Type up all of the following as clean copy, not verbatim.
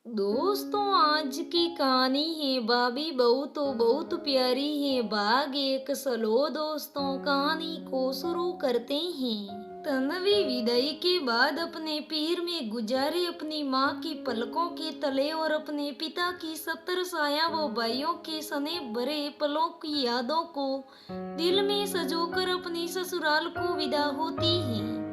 दोस्तों, आज की कहानी है भाभी बहू तो बहुत प्यारी है। भाग एक। चलो दोस्तों, कहानी को शुरू करते हैं। तन्वी विदाई के बाद अपने पीर में गुजारे अपनी माँ की पलकों के तले और अपने पिता की सत्तर साया व भाइयों के सने भरे पलों की यादों को दिल में सजोकर अपनी ससुराल को विदा होती है।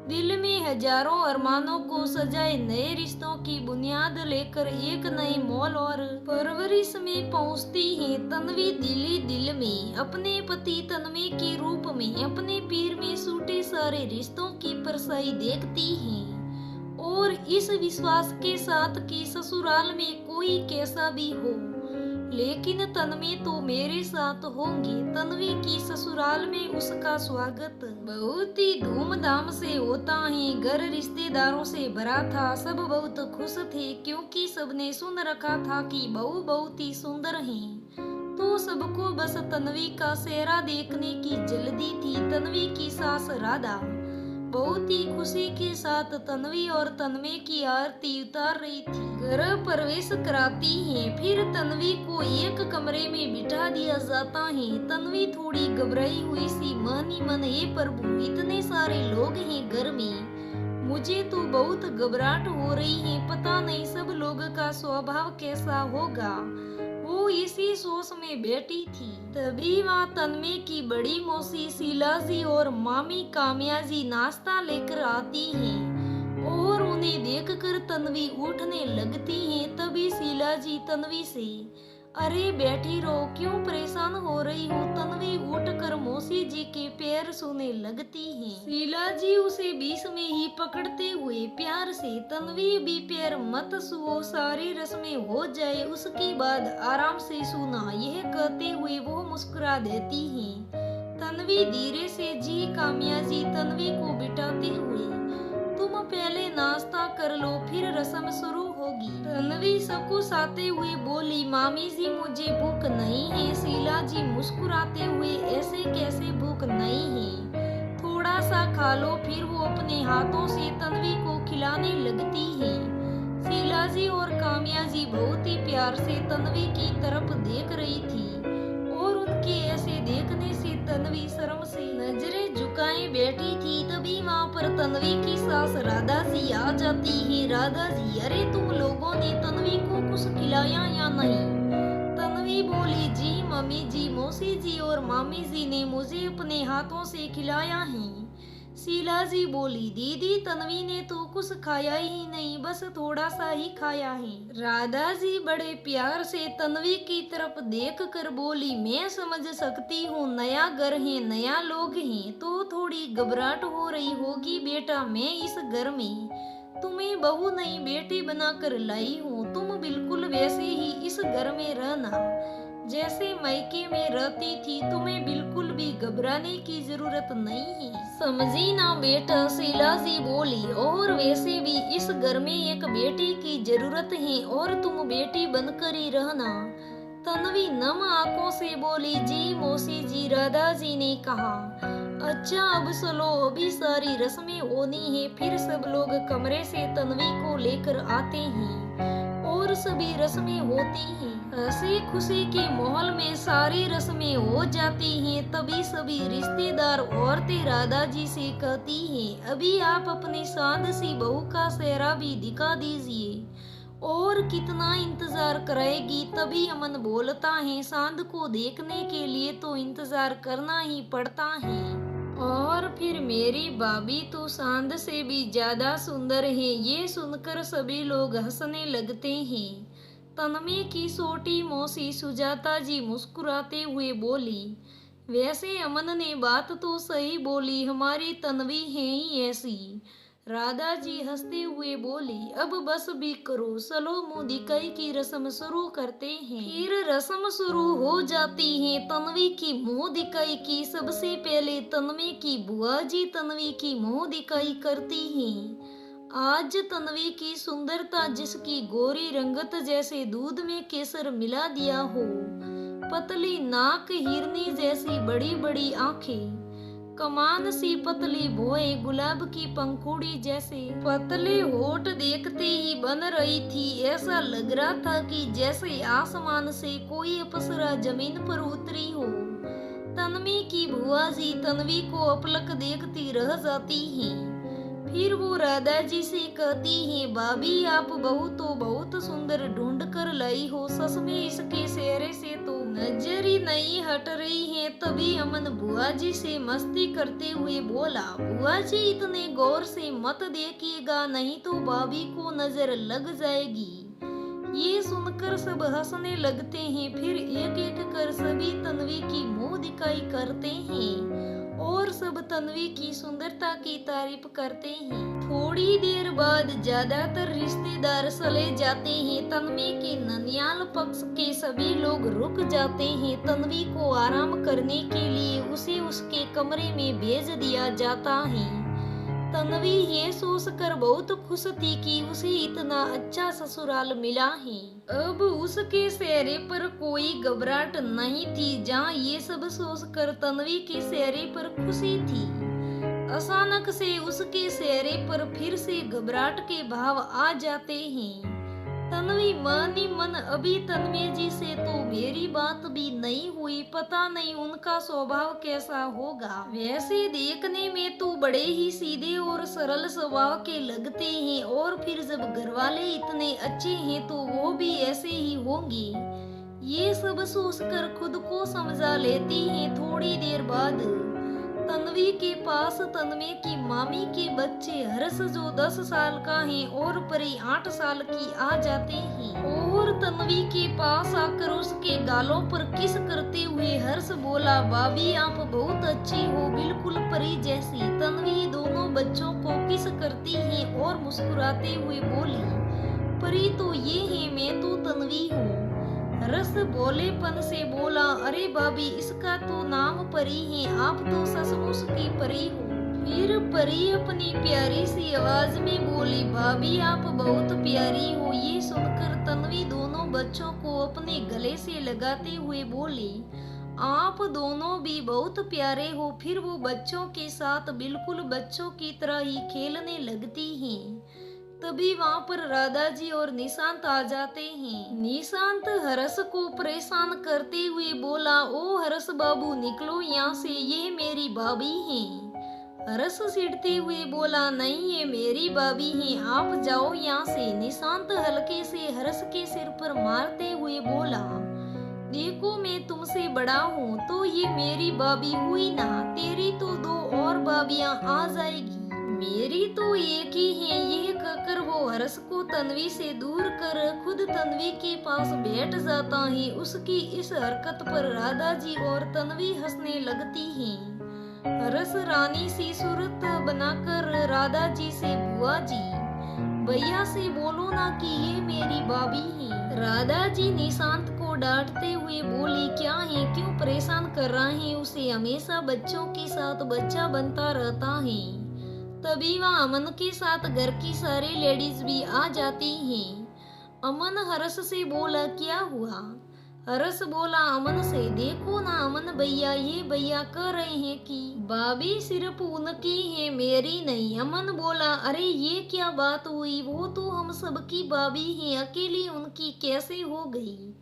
दिल में हजारों अरमानों को सजाए नए रिश्तों की बुनियाद लेकर एक नई मॉल और परवरिश में पहुंचती है तन्वी। दिली दिल में अपने पति तन्वी के रूप में अपने पीर में सूटे सारे रिश्तों की परछाई देखती है और इस विश्वास के साथ कि ससुराल में कोई कैसा भी हो लेकिन तन्वी तो मेरे साथ होंगी। तन्वी की ससुराल में उसका स्वागत बहुत ही धूमधाम से होता है। घर रिश्तेदारों से भरा था। सब बहुत खुश थे क्योंकि सबने सुन रखा था कि बहू बहुत ही सुंदर है। तो सबको बस तन्वी का चेहरा देखने की जल्दी थी। तन्वी की सास राधा बहुत ही खुशी के साथ तन्वी और तन्वी की आरती उतार रही थी। घर प्रवेश कराती है। फिर तन्वी को एक कमरे में बिठा दिया जाता है। तन्वी थोड़ी घबराई हुई सी मन ही मन, हे प्रभु, इतने सारे लोग हैं घर में, मुझे तो बहुत घबराहट हो रही है। पता नहीं सब लोग का स्वभाव कैसा होगा। वो इसी सोच में बैठी थी। तभी वहाँ तन्वी की बड़ी मौसी शीला जी और मामी काम्या जी नाश्ता लेकर आती हैं और उन्हें देखकर तन्वी उठने लगती है। तभी शीला जी तन्वी से, अरे बैठी रहो, क्यों परेशान हो रही हो। तन्वी उठकर मौसी जी के पैर छूने लगती है। शीला जी उसे बीच में ही पकड़ते हुए प्यार से, तन्वी भी पैर मत छुओ, सारी रस्में हो जाए उसके बाद आराम से छूना, यह कहते हुए वो मुस्कुरा देती है। तन्वी धीरे से, जी काम्या जी, तन्वी को बिठाते हुए, तुम पहले नाश्ता कर लो फिर रस्म शुरू होगी। तन्वी सबकुछ आते हुए बोली, मामी जी मुझे भूख नहीं है। शीला जी मुस्कुराते हुए, ऐसे कैसे भूख नहीं है, थोड़ा सा खा लो। फिर वो अपने हाथों से तन्वी को खिलाने लगती है। शीला जी और काम्या जी बहुत ही प्यार से तन्वी की तरफ देख रही थी और उनके ऐसे देखने से तन्वी शर्म से नजरें झुकाए बैठी थी। तभी वहाँ पर तन्वी की सास राधा जी आ जाती है। राधा जी, अरे तुम लोगों ने तन्वी को कुछ खिलाया या नहीं। तन्वी बोली, जी मम्मी जी, मौसी जी और मामी जी ने मुझे अपने हाथों से खिलाया है। शीला जी बोली, दीदी तन्वी ने तो कुछ खाया ही नहीं, बस थोड़ा सा ही खाया है। राधा जी बड़े प्यार से तन्वी की तरफ देख कर बोली, मैं समझ सकती हूँ, नया घर है, नया लोग हैं, तो थोड़ी घबराहट हो रही होगी बेटा। मैं इस घर में तुम्हें बहू नहीं बेटी बनाकर लाई हूँ। तुम बिल्कुल वैसे ही इस घर में रहना जैसे मायके में रहती थी। तुम्हें बिल्कुल भी घबराने की जरूरत नहीं है, समझी ना बेटा। शीला जी बोली, और वैसे भी इस घर में एक बेटी की जरूरत है और तुम बेटी बनकर ही रहना। तन्वी नम आंखों से बोली, जी मौसी जी। राधा जी ने कहा, अच्छा अब चलो, अभी सारी रस्में होनी है। फिर सब लोग कमरे से तन्वी को लेकर आते हैं और सभी रस्में होती हैं। हंसी खुशी के माहौल में सारी रस्में हो जाती हैं। तभी सभी रिश्तेदार औरतें राधा जी से कहती हैं, अभी आप अपनी साध सी बहू का चेहरा भी दिखा दीजिए। और कितना इंतजार कराएगी। तभी अमन बोलता है, सांद को देखने के लिए तो इंतजार करना ही पड़ता है। और फिर मेरी भाभी तो सांद से भी ज्यादा सुंदर है। ये सुनकर सभी लोग हंसने लगते हैं। तन्वी की छोटी मौसी सुजाता जी मुस्कुराते हुए बोली, वैसे अमन ने बात तो सही बोली, हमारी तन्वी है ही ऐसी। राधा जी हंसते हुए बोली, अब बस भी करो, चलो मुंह दिखाई की रस्म शुरू करते हैं। फिर रस्म शुरू हो जाती है तन्वी की मुंह दिखाई की। सबसे पहले तन्वी की बुआ जी तन्वी की मुंह दिखाई करती हैं। आज तन्वी की सुंदरता जिसकी गोरी रंगत जैसे दूध में केसर मिला दिया हो, पतली नाक, हिरनी जैसी बड़ी बड़ी आंखें, कमान सी पतली भौएं गुलाब की पंखुड़ी जैसे पतले होठ देखते ही बन रही थी। ऐसा लग रहा था कि जैसे आसमान से कोई अप्सरा जमीन पर उतरी हो। तन्वी की बुआ जी तन्वी को अपलक देखती रह जाती हैं। फिर वो राधा जी से कहती हैं, भाभी आप बहुत सुंदर ढूंढ कर लाई हो। सच में इसके चेहरे से तो नजर ही नहीं हट रही है। तभी अमन बुआ जी से मस्ती करते हुए बोला, बुआ जी इतने गौर से मत देखिएगा, नहीं तो भाभी को नजर लग जाएगी। ये सुनकर सब हंसने लगते हैं। फिर एक एक कर सभी तन्वी की मुंह दिखाई करते हैं और सब तन्वी की सुंदरता की तारीफ करते हैं। थोड़ी देर बाद ज्यादातर रिश्तेदार चले जाते हैं। तन्वी के ननियाल पक्ष के सभी लोग रुक जाते हैं। तन्वी को आराम करने के लिए उसे उसके कमरे में भेज दिया जाता है। तन्वी ये सोचकर बहुत खुश थी कि उसे इतना अच्छा ससुराल मिला है। अब उसके चेहरे पर कोई घबराहट नहीं थी। जहाँ ये सब सोचकर तन्वी के चेहरे पर खुशी थी, अचानक से उसके चेहरे पर फिर से घबराहट के भाव आ जाते हैं। तन्वी मन ही मन, अभी तन्वी जी से तो मेरी बात भी नहीं हुई, पता नहीं उनका स्वभाव कैसा होगा। वैसे देखने में तो बड़े ही सीधे और सरल स्वभाव के लगते हैं, और फिर जब घरवाले इतने अच्छे हैं तो वो भी ऐसे ही होंगे। ये सब सोचकर खुद को समझा लेती हैं। थोड़ी देर बाद तन्वी के पास तन्वी की मामी के बच्चे हर्ष जो 10 साल का है और परी 8 साल की आ जाते हैं, और तन्वी के पास आकर उसके गालों पर किस करते हुए हर्ष बोला, भाभी आप बहुत अच्छी हो, बिल्कुल परी जैसी। तन्वी दोनों बच्चों को किस करती है और मुस्कुराते हुए बोली, परी तो ये है, मैं तो तन्वी हूँ। हर्ष भोलेपन से बोला, अरे भाभी इसका तो नाम परी है, आप तो सचमुच की परी हो। फिर परी अपनी प्यारी सी आवाज में बोली, भाभी आप बहुत प्यारी हो। ये सुनकर तन्वी दोनों बच्चों को अपने गले से लगाते हुए बोली, आप दोनों भी बहुत प्यारे हो। फिर वो बच्चों के साथ बिल्कुल बच्चों की तरह ही खेलने लगती हैं। तभी वहाँ पर राधा जी और निशांत आ जाते हैं। निशांत हर्ष को परेशान करते हुए बोला, ओ हर्ष बाबू निकलो यहाँ से, ये मेरी भाभी हैं। हर्ष चिढ़ते हुए बोला, नहीं ये मेरी भाभी हैं, आप जाओ यहाँ से। निशांत हल्के से हर्ष के सिर पर मारते हुए बोला, देखो मैं तुमसे बड़ा हूँ तो ये मेरी भाभी हुई ना, तेरी तो 2 और भाभियाँ आ जाएगी, मेरी तो एक ही है। यह कहकर वो हर्ष को तन्वी से दूर कर खुद तन्वी के पास बैठ जाता है। उसकी इस हरकत पर राधा जी और तन्वी हंसने लगती हैं। हर्ष रानी सी सूरत बनाकर राधा जी से, बुआ जी भैया से बोलो ना कि ये मेरी भाभी है। राधा जी निशांत को डांटते हुए बोली, क्या है, क्यों परेशान कर रहा है उसे, हमेशा बच्चों के साथ बच्चा बनता रहता है। तभी वहाँ अमन के साथ घर की सारी लेडीज भी आ जाती हैं। अमन हर्ष से बोला, क्या हुआ? हर्ष बोला अमन से, देखो ना अमन भैया, ये भैया कह रहे हैं कि भाभी सिर्फ उनकी है, मेरी नहीं। अमन बोला, अरे ये क्या बात हुई, वो तो हम सबकी भाभी है, अकेली उनकी कैसे हो गई?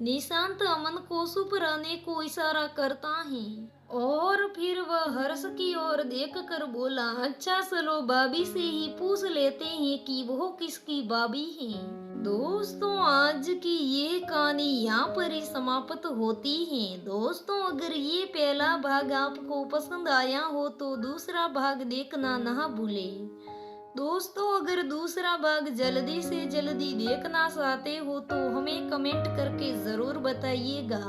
निशांत अमन को चुप रहने को इशारा करता है और फिर वह हर्ष की ओर देखकर बोला, अच्छा चलो भाभी से ही पूछ लेते हैं कि वो किसकी भाभी है। दोस्तों आज की ये कहानी यहाँ पर ही समाप्त होती है। दोस्तों अगर ये पहला भाग आपको पसंद आया हो तो दूसरा भाग देखना ना भूलें। दोस्तों अगर दूसरा भाग जल्दी से जल्दी देखना चाहते हो तो हमें कमेंट करके जरूर बताइएगा,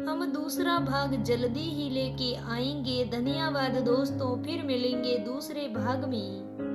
हम दूसरा भाग जल्दी ही लेके आएंगे। धन्यवाद दोस्तों, फिर मिलेंगे दूसरे भाग में।